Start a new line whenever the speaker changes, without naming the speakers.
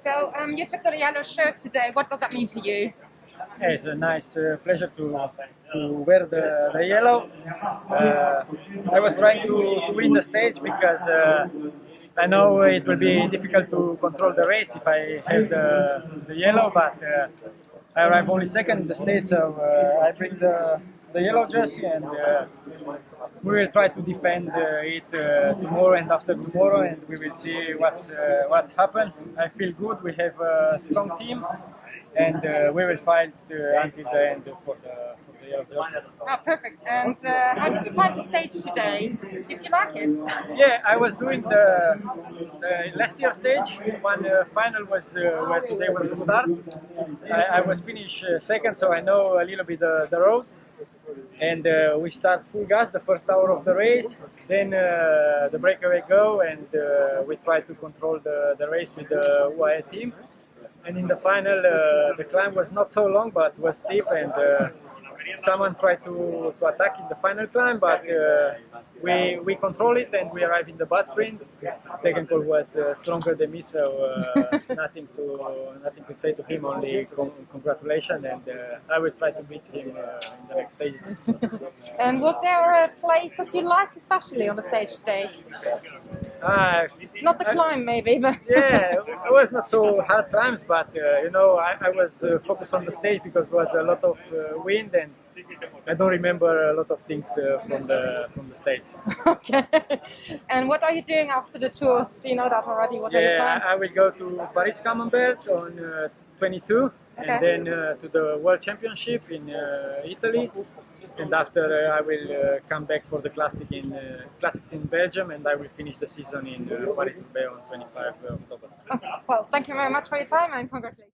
So you took the yellow shirt today. What does that mean to you?
Yeah, it's a nice pleasure to wear the yellow. I was trying to win the stage because I know it will be difficult to control the race if I have the yellow, but I arrive only second in the stage, so I bring the yellow jersey and we will try to defend it tomorrow and after tomorrow, and we will see what's happened. I feel good. We have a strong team, and we will fight until the end for the yellow jersey.
Oh, perfect. And how did you find the stage today? Did you like it?
Yeah, I was doing the last year stage. One final was where today was the start. I was finished second, so I know a little bit the road. And we start full gas the first hour of the race. Then the breakaway go, and we try to control the race with the UAE team. And in the final, the climb was not so long, but was steep, and someone tried to attack in the final climb, but we control it and we arrive in the butt sprint. Technical was stronger than me, so nothing to say to him. Only congratulations, and I will try to beat him in the next stages.
And was there a place that you liked especially on the stage today? Not the climb, maybe, but
Yeah, it was not so hard times, but I was focused on the stage because there was a lot of wind, and I don't remember a lot of things from the stage.
okay. And what are you doing after the tour? Do you know that already? What are your
Yeah,
plans?
I will go to Paris Camembert on 22,
Okay.
and then to the World Championship in Italy, and after I will come back for the classics in Belgium, and I will finish the season in Paris-Roubaix on 25 October.
Well, thank you very much for your time and congratulations.